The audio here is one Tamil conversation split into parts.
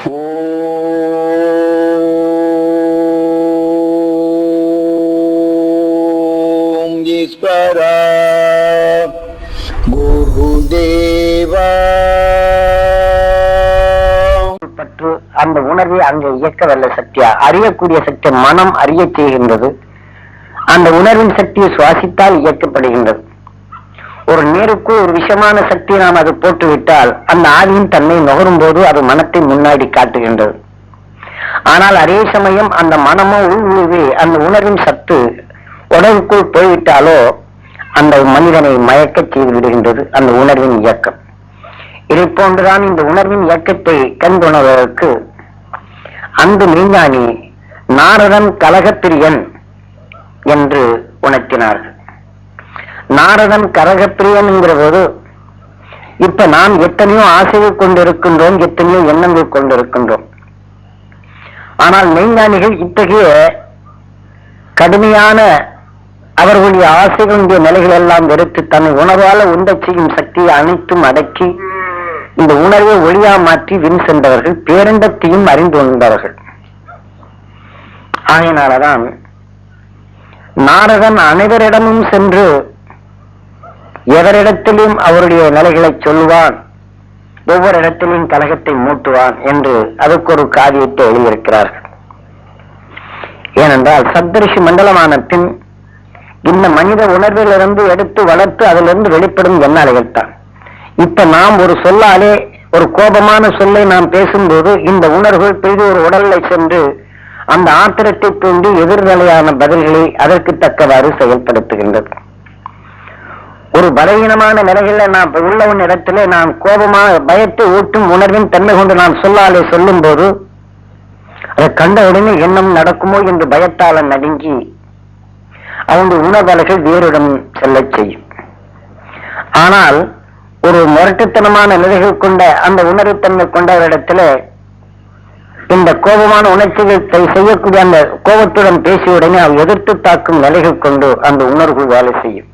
ஓம் ஈஸ்வரா குருதேவா. பற்று அந்த உணர்வை அங்கே இயக்கவல்ல சக்தியா அறியக்கூடிய சக்தி மனம் அறிய செய்கின்றது. அந்த உணர்வின் சக்தியை சுவாசித்தால் இயக்கப்படுகின்றது. ஒரு நேருக்குள் ஒரு விஷமான சக்தியை நாம் அது போட்டுவிட்டால் அந்த ஆவியின் தன்மை நுகரும் போது அது மனத்தை முன்னாடி காட்டுகின்றது. ஆனால் அதே சமயம் அந்த மனமோ உள்வுருவே அந்த உணர்வின் சத்து உடலுக்குள் போய்விட்டாலோ அந்த மனிதனை மயக்க செய்து விடுகின்றது அந்த உணர்வின் இயக்கம். இதை போன்றுதான் இந்த உணர்வின் இயக்கத்தை கண்டுணர்வதற்கு அந்த மெய்ஞானி நாரதன் கலகப்பிரியன் என்று உணர்த்தினார்கள். நாரதன் கரகப்பிரியன் என்கிற போது இப்ப நாம் எத்தனையோ ஆசைகள் கொண்டிருக்கின்றோம், எத்தனையோ எண்ணங்கள் கொண்டிருக்கின்றோம். ஆனால் மெய்ஞானிகள் இத்தகைய கடுமையான அவர்களுடைய ஆசைகளுடைய நிலைகள் எல்லாம் வெறுத்து தன்னை உணர்வால உண்டச் செய்யும் சக்தியை அனைத்தும் அடக்கி இந்த உணர்வை ஒளியா மாற்றி வின் சென்றவர்கள், பேரண்டத்தையும் அறிந்து கொண்டவர்கள். ஆகையினாலதான் நாரதன் அனைவரிடமும் சென்று எவரிடத்திலும் அவருடைய நிலைகளை சொல்லுவான், ஒவ்வொரு இடத்திலும் கலகத்தை மூட்டுவான் என்று அதற்கு ஒரு காவியத்தை எழுதியிருக்கிறார்கள். ஏனென்றால் சப்தரிஷி மண்டலமான பின் இந்த மனித உணர்விலிருந்து எடுத்து வளர்த்து அதிலிருந்து வெளிப்படும் எண்ணாலைகள் தான். இப்ப நாம் ஒரு சொல்லாலே ஒரு கோபமான சொல்லை நாம் பேசும்போது இந்த உணர்வுகள் பெரிது ஒரு உடலை சென்று அந்த ஆத்திரத்தை தூண்டி எதிர்நிலையான பதில்களை அதற்கு தக்கவாறு செயல்படுத்துகின்றது. ஒரு பலவீனமான நிலையில நாம் உள்ள இடத்துல நாம் கோபமாக பயத்தை ஊட்டும் உணர்வின் தன்மை கொண்டு நாம் சொல்லாலே சொல்லும் போது அதை கண்ட உடனே எண்ணம் நடக்குமோ என்று பயத்தால நடுங்கி அவனுடைய உணர்வலைகள் வேறிடம் செல்ல செய்யும். ஆனால் ஒரு முரட்டுத்தனமான நிலைகள் கொண்ட அந்த உணர்வுத்தன்மை கொண்டவரிடத்துல இந்த கோபமான உணர்ச்சிகள் செய்யக்கூடிய அந்த கோபத்துடன் பேசிய உடனே அவ் எதிர்த்து தாக்கும் நிலைகள் கொண்டு அந்த உணர்வு வேலை செய்யும்.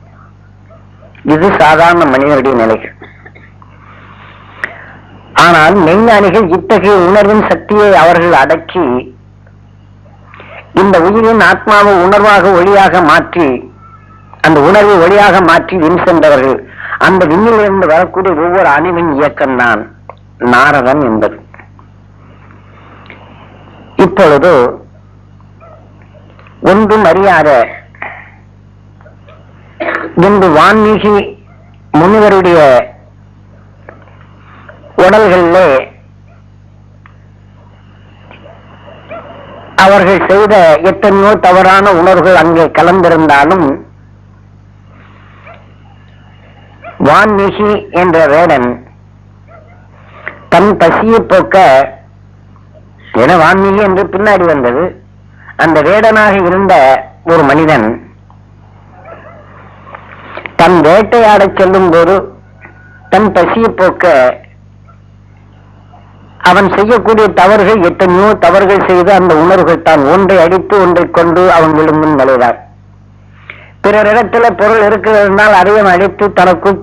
இது சாதாரண மனிதனுடைய நிலைகள். ஆனால் மெய்ஞானிகள் இத்தகைய உணர்வின் சக்தியை அவர்கள் அடக்கி இந்த உயிரின் ஆத்மாவை உணர்வாக ஒளியாக மாற்றி அந்த உணர்வை ஒளியாக மாற்றி வின் சென்றவர்கள். அந்த விண்ணிலிருந்து வரக்கூடிய ஒவ்வொரு அணுவின் இயக்கம்தான் நாரதன் என்பது. இப்பொழுது ஒன்றும் அறியாத இந்த வான்மீகி முனிவருடைய உடல்களிலே அவர்கள் செய்த எத்தனையோ தவறான உணர்வுகள் அங்கே கலந்திருந்தாலும் வான்மீகி என்ற வேடன் தன் பசியை போக்க, என வான்மீகி என்று பின்னாடி வந்தது, அந்த வேடனாக இருந்த ஒரு மனிதன் தன் வேட்டையாட செல்லும் போது தன் பசியை போக்க அவன் செய்யக்கூடிய தவறுகள் எத்தனையோ தவறுகள் செய்து அந்த உணர்வுகள் தான் ஒன்றை அடித்து ஒன்றை கொண்டு அவன் விழுங்கும் நிலைதான். பிறரிடத்துல பொருள் இருக்கிறதுனால் அதையும் அடித்து தனக்குள்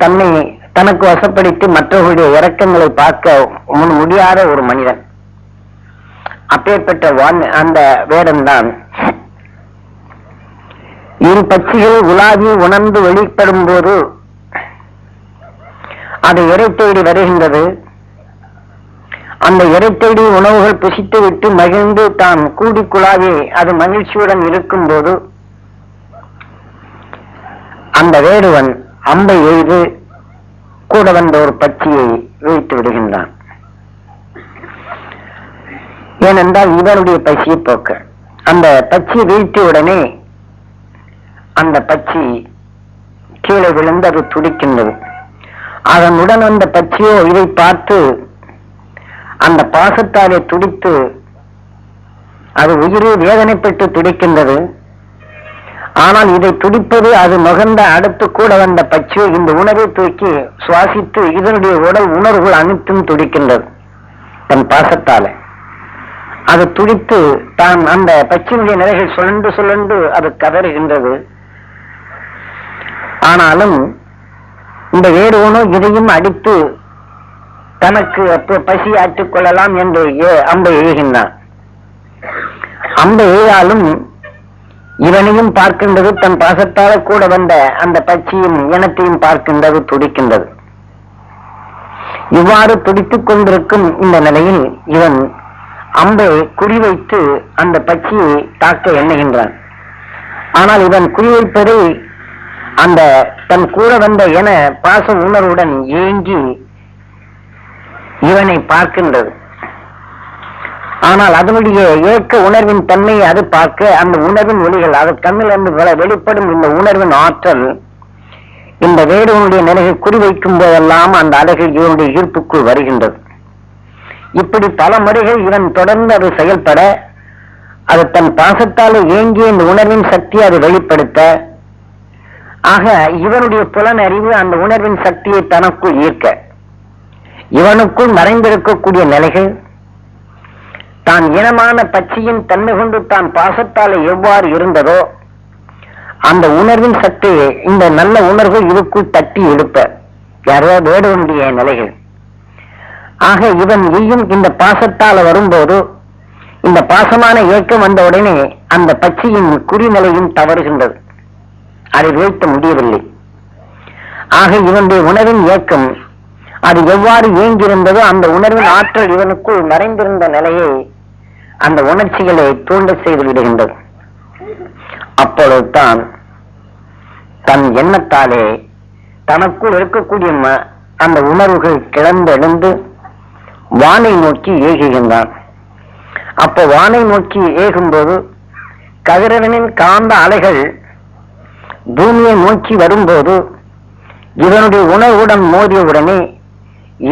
தனக்கு வசப்படுத்தி மற்றவர்களுடைய இறக்கங்களை பார்க்க முடியாத ஒரு மனிதன். அப்பேற்பட்ட அந்த வேடன் தான் இரு பட்சிகள் உலாவி உணர்ந்து வெளிப்படும் போது அது இறை தேடி வருகின்றது. அந்த இறை தேடி உணவுகள் புசித்து விட்டு மகிழ்ந்து தான் கூடி குழாவி அது மகிழ்ச்சியுடன் இருக்கும் போது அந்த வேடுவன் அம்பை எய்து கூட வந்த ஒரு பட்சியை வீழ்த்து விடுகின்றான். ஏனென்றால் இவனுடைய பசியை போக்க அந்த பட்சியை வீழ்த்திய உடனே அந்த பட்சி கீழே விழுந்து அது துடிக்கின்றது. அதனுடன் அந்த பட்சியோ இதை பார்த்து அந்த பாசத்தாலே துடித்து அது உயிரை வேதனைப்பட்டு துடிக்கின்றது. ஆனால் இதை துடிப்பது அது நுகர்ந்த அடுத்து கூட வந்த பட்சியோ இந்த உணவை தூக்கி சுவாசித்து இதனுடைய உடல் உணர்வுகள் அனைத்தும் துடிக்கின்றது. தன் பாசத்தால அது துடித்து தான் அந்த பட்சியினுடைய நிலைகள் சுழன்று சுழன்று அது கதறுகின்றது. ஆனாலும் இந்த வேடுவனோ இதையும் அடித்து தனக்கு பசி ஆற்றிக் கொள்ளலாம் என்று அம்பை எய்கின்றான். அம்பை எய்தாலும் இவனையும் பார்க்கின்றது, தன் பாசத்தால கூட வந்த அந்த பட்சியும் இனத்தையும் பார்க்கின்றது, துடிக்கின்றது. இவ்வாறு துடித்துக் கொண்டிருக்கும் இந்த நிலையில் இவன் அம்பை குறிவைத்து அந்த பட்சியை தாக்க எண்ணுகின்றான். ஆனால் இவன் குறிவைப்பதை அந்த தன் கூட வந்த என பாச உணர்வுடன் ஏங்கி இவனை பார்க்கின்றது. ஆனால் அதனுடைய ஏக்க உணர்வின் தன்மையை அது பார்க்க அந்த உணர்வின் ஒளிகள் அது கண்ணில் இருந்து வெளிப்படும் இந்த உணர்வின் ஆற்றல் இந்த வேடுவனுடைய நிலையை குறிவைக்கும் போதெல்லாம் அந்த அலைகள் இவனுடைய ஈர்ப்புக்குள் வருகின்றது. இப்படி பல முறைகள் இவன் தொடர்ந்து அது செயல்பட அது தன் பாசத்தால் ஏங்கிய இந்த உணர்வின் சக்தியை அது வெளிப்படுத்த, ஆக இவனுடைய புலனறிவு அந்த உணர்வின் சக்தியை தனக்குள் ஈர்க்க, இவனுக்குள் மறைந்திருக்கக்கூடிய நிலைகள் தான் இனமான பட்சியின் தன்மை கொண்டு தான் பாசத்தால் எவ்வாறு இருந்ததோ அந்த உணர்வின் சக்தியை இந்த நல்ல உணர்வு இதுக்குள் தட்டி எடுப்ப யாரோ வேடுவனுடைய நிலைகள். ஆக இவன் எய்யும் இந்த பாசத்தால் வரும்போது இந்த பாசமான ஏக்கம் வந்தவுடனே அந்த பட்சியின் குறிநிலையும் தவறுகின்றது, அதை வீழ்த்த முடியவில்லை. ஆக இவனுடைய உணர்வின் ஏக்கம் அது எவ்வாறு இயங்கியிருந்ததோ அந்த உணர்வின் ஆற்றல் இவனுக்குள் மறைந்திருந்த நிலையை அந்த உணர்ச்சிகளை தூண்ட செய்து விடுகின்றது. அப்பொழுதுதான் தன் எண்ணத்தாலே தனக்குள் இருக்கக்கூடிய அந்த உணர்வுகள் கிளந்தெழுந்து வானை நோக்கி ஏகுகின்றான். அப்போ வானை நோக்கி ஏகும்போது கதிரவனின் காந்த அலைகள் பூமியை நோக்கி வரும்போது இவனுடைய உணர்வுடன் மோதியவுடனே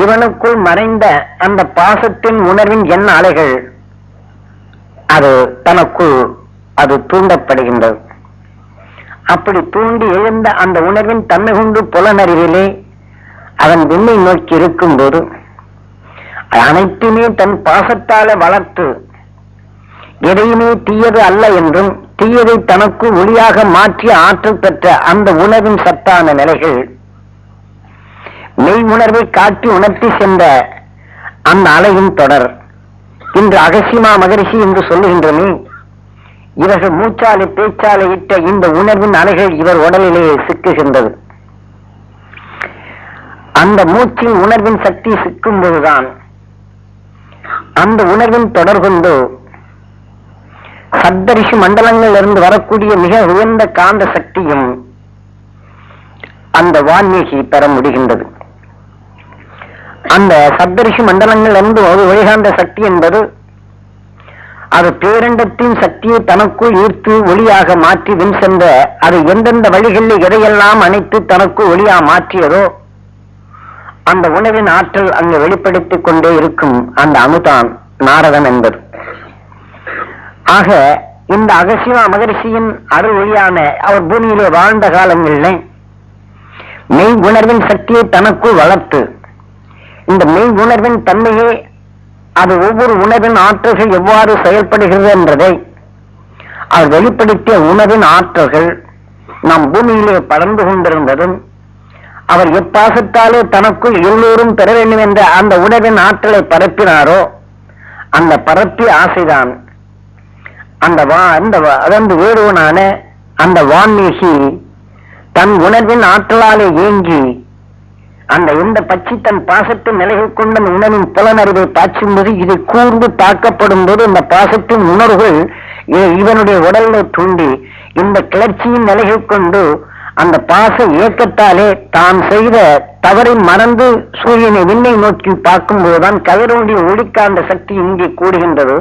இவனுக்குள் மறைந்த அந்த பாசத்தின் உணர்வின் எண்ண அலைகள் அது தனக்குள் அது தூண்டப்படுகின்றது. அப்படி தூண்டி எழுந்த அந்த உணர்வின் தன்மை கொண்டு புலனறிவிலே அவன் விண்ணை நோக்கி இருக்கும்போது அனைத்துமே தன் பாசத்தால வளர்த்து எதையுமே தீயது அல்ல என்றும் தீயதை தனக்கு ஒளியாக மாற்றிய ஆற்றல் பெற்ற அந்த உணர்வின் சத்தான நிலைகள் மெய் உணர்வை காட்டி உணர்த்தி சென்ற அந்த அலையின் தொடர் இன்று அகசிமா மகரிஷி என்று சொல்லுகின்றமே, இவர்கள் மூச்சாலை பேச்சாலை இட்ட இந்த உணர்வின் அலைகள் இவர் உடலிலே சிக்குகின்றது. அந்த மூச்சின் உணர்வின் சக்தி சிக்கும் போதுதான் அந்த உணர்வின் தொடர் கொண்டு சப்தரிஷி மண்டலங்களில் இருந்து வரக்கூடிய மிக உயர்ந்த காந்த சக்தியும் அந்த வான்மீகி பெற முடிகின்றது. அந்த சப்தரிஷி மண்டலங்கள் இருந்து ஒரு ஒளிகாந்த சக்தி என்பது அது பேரண்டத்தின் சக்தியை தனக்குள் ஈர்த்து ஒளியாக மாற்றி வின் சென்ற அது எந்தெந்த வழிகளில் எதையெல்லாம் அணைத்து தனக்கு ஒளியா மாற்றியதோ அந்த உணவின் ஆற்றல் அங்கு வெளிப்படுத்திக் கொண்டே இருக்கும் அந்த அணுதான் நாரதன் என்பது. ஆக இந்த அகசிமா மகரிஷியின் அருள் ஒளியான அவர் பூமியிலே வாழ்ந்த காலங்களில் மெய் உணர்வின் சக்தியை தனக்குள் வளர்த்து இந்த மெய் உணர்வின் தன்மையே அது ஒவ்வொரு உணர்வின் ஆற்றல்கள் எவ்வாறு செயல்படுகிறது என்பதை அவர் வெளிப்படுத்திய உணர்வின் ஆற்றல்கள் நம் பூமியிலே பறந்து கொண்டிருந்ததும் அவர் எப்பாசத்தாலே தனக்குள் எல்லோரும் பெற வேண்டும் என்ற அந்த உணர்வின் ஆற்றலை பரப்பினாரோ அந்த பரப்பிய ஆசைதான் அந்த வேடுவனான அந்த வான்மீகி தன் உணர்வின் ஆற்றலாலே ஏங்கி அந்த எந்த பட்சி தன் பாசத்தின் நிலைகள் கொண்ட உணவின் புலனறிவை பாய்ச்சும் போது இது கூர்ந்து தாக்கப்படும் போது இந்த பாசத்தின் உணர்வுகள் இவனுடைய உடல்ல தூண்டி இந்த கிளர்ச்சியின் நிலைகள் கொண்டு அந்த பாச இயக்கத்தாலே தான் செய்த தவறை மறந்து சூரியனை விண்ணை நோக்கி பார்க்கும் போதுதான் கதிரவனுடைய ஒளிக்காந்த சக்தி இங்கே கூடுகின்றது.